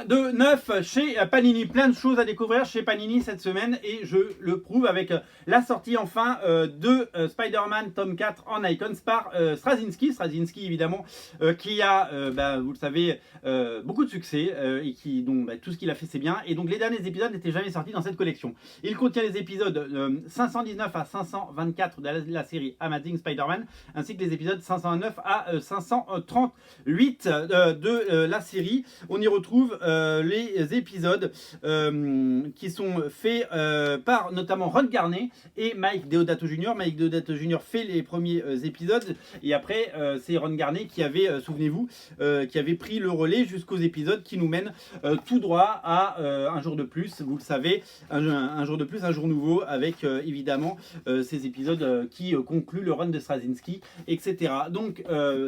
De neuf chez Panini, plein de choses à découvrir chez Panini cette semaine et je le prouve avec la sortie enfin de Spider-Man tome 4 en Icons par Straczynski évidemment qui a, vous le savez, beaucoup de succès et dont tout ce qu'il a fait c'est bien, et donc les derniers épisodes n'étaient jamais sortis dans cette collection. Il contient les épisodes 519 à 524 de la série Amazing Spider-Man ainsi que les épisodes 509 à 538 de la série. On y retrouve les épisodes qui sont faits par notamment Ron Garney et Mike Deodato Jr. Mike Deodato Jr. fait les premiers épisodes et après c'est Ron Garney qui avait, souvenez-vous, qui avait pris le relais jusqu'aux épisodes qui nous mènent tout droit à un jour de plus, vous le savez, un jour de plus, un jour nouveau, avec évidemment ces épisodes qui concluent le run de Straczynski, etc. Donc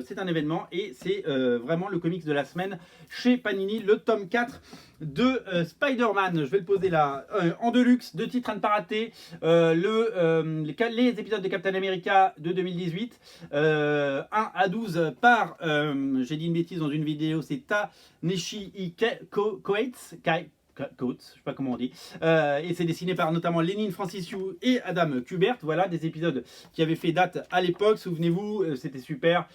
c'est un événement et c'est vraiment le comics de la semaine chez Panini, le tome 4 de Spider-Man. Je vais le poser là en deluxe, 2 titres à ne pas rater, les épisodes de Captain America de 2018, 1 à 12 par, j'ai dit une bêtise dans une vidéo, c'est Ta-Nehisi Coates, je sais pas comment on dit, et c'est dessiné par notamment Lénine Francissiou et Adam Kubert. Voilà, des épisodes qui avaient fait date à l'époque, souvenez-vous, c'était super,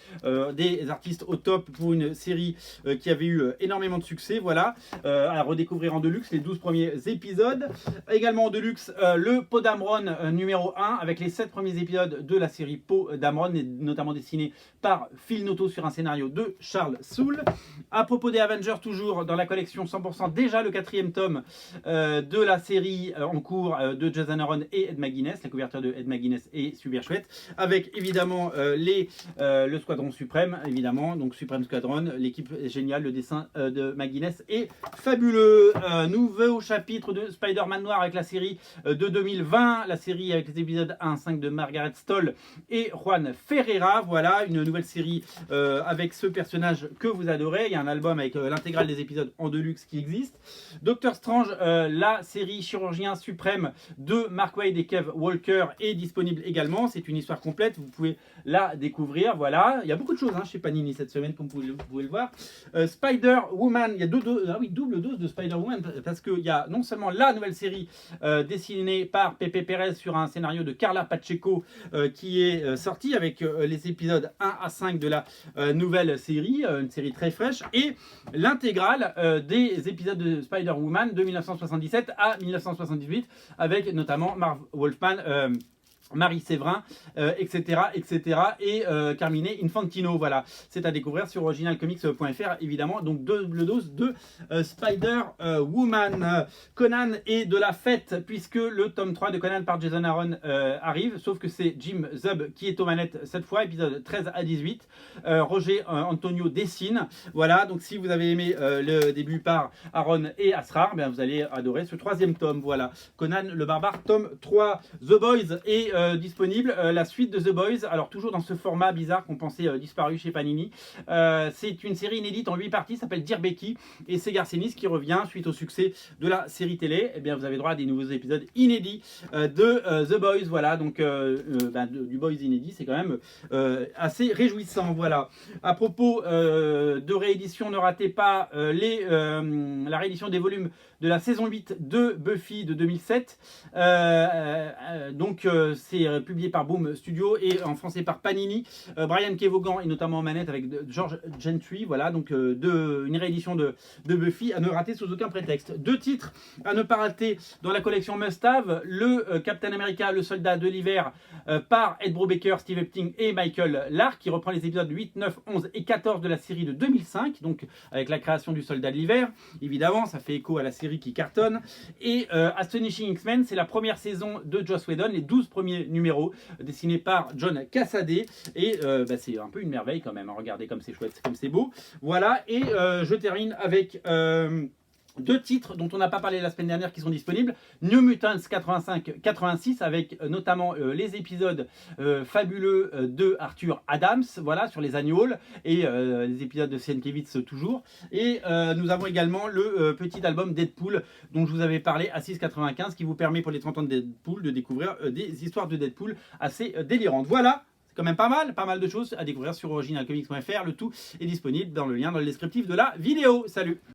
des artistes au top pour une série qui avait eu énormément de succès. Voilà, à redécouvrir en deluxe les 12 premiers épisodes. Également en deluxe le Poe Dameron numéro 1 avec les 7 premiers épisodes de la série Poe Dameron, notamment dessiné par Phil Noto sur un scénario de Charles Soule. À propos des Avengers, toujours dans la collection 100%, déjà le 4e tome de la série en cours de Jason Aaron et Ed McGuinness. La couverture de Ed McGuinness est super chouette, avec évidemment le Squadron Suprême, évidemment, donc Supreme Squadron, l'équipe est géniale, le dessin de McGuinness est fabuleux. Nouveau chapitre de Spider-Man Noir avec la série de 2020, la série avec les épisodes 1 à 5 de Margaret Stoll et Juan Ferreira. Voilà, une nouvelle série avec ce personnage que vous adorez. Il y a un album avec l'intégrale des épisodes en deluxe qui existe. Doctor Strange, la série Chirurgien Suprême de Mark Waid et Kev Walker est disponible également. C'est une histoire complète, vous pouvez la découvrir. Voilà, il y a beaucoup de choses chez Panini cette semaine, comme vous pouvez le voir. Spider-Woman, il y a double dose de Spider-Woman, parce qu'il y a non seulement la nouvelle série dessinée par Pepe Perez sur un scénario de Carla Pacheco qui est sortie avec les épisodes 1 à 5 de la nouvelle série, une série très fraîche, et l'intégrale des épisodes de Spider-Woman de 1977 à 1978 avec notamment Marv Wolfman, Marie Séverin, etc. et Carmine Infantino. Voilà, c'est à découvrir sur originalcomics.fr évidemment. Donc double dose de Spider-Woman. Conan est de la fête puisque le tome 3 de Conan par Jason Aaron arrive, sauf que c'est Jim Zub qui est aux manettes cette fois, épisode 13 à 18. Roger Antonio dessine. Voilà, donc si vous avez aimé le début par Aaron et Asrar, vous allez adorer ce 3e tome. Voilà, Conan le barbare, tome 3. The Boys est disponible, la suite de The Boys, alors toujours dans ce format bizarre qu'on pensait disparu chez Panini. C'est une série inédite en 8 parties, s'appelle Dear Becky, et c'est Garcenis qui revient suite au succès de la série télé. Et bien vous avez droit à des nouveaux épisodes inédits de The Boys. Voilà, donc du Boys inédit, c'est quand même assez réjouissant. Voilà, à propos de réédition, ne ratez pas la réédition des volumes de la saison 8 de Buffy de 2007. C'est publié par Boom Studio et en français par Panini. Brian Kevogan est notamment en manette avec George Gentry. Voilà, donc une réédition de Buffy à ne rater sous aucun prétexte. 2 titres à ne pas rater dans la collection Must Have, le Captain America, le soldat de l'hiver par Ed Brubaker, Steve Epting et Michael Lark, qui reprend les épisodes 8, 9, 11 et 14 de la série de 2005, donc avec la création du soldat de l'hiver. Évidemment, ça fait écho à la série qui cartonne. Et Astonishing X-Men, c'est la première saison de Joss Whedon, les 12 premiers numéros dessinés par John Cassaday, et c'est un peu une merveille quand même. Regardez comme c'est chouette, comme c'est beau. Voilà, et je termine avec 2 titres dont on n'a pas parlé la semaine dernière qui sont disponibles. New Mutants 85-86 avec notamment les épisodes fabuleux de Arthur Adams, voilà, sur les Annuals, et les épisodes de Sienkiewicz toujours. Et nous avons également le petit album Deadpool dont je vous avais parlé à 6,95 qui vous permet pour les 30 ans de Deadpool de découvrir des histoires de Deadpool assez délirantes. Voilà, quand même pas mal de choses à découvrir sur originalcomics.fr. Le tout est disponible dans le lien dans le descriptif de la vidéo. Salut!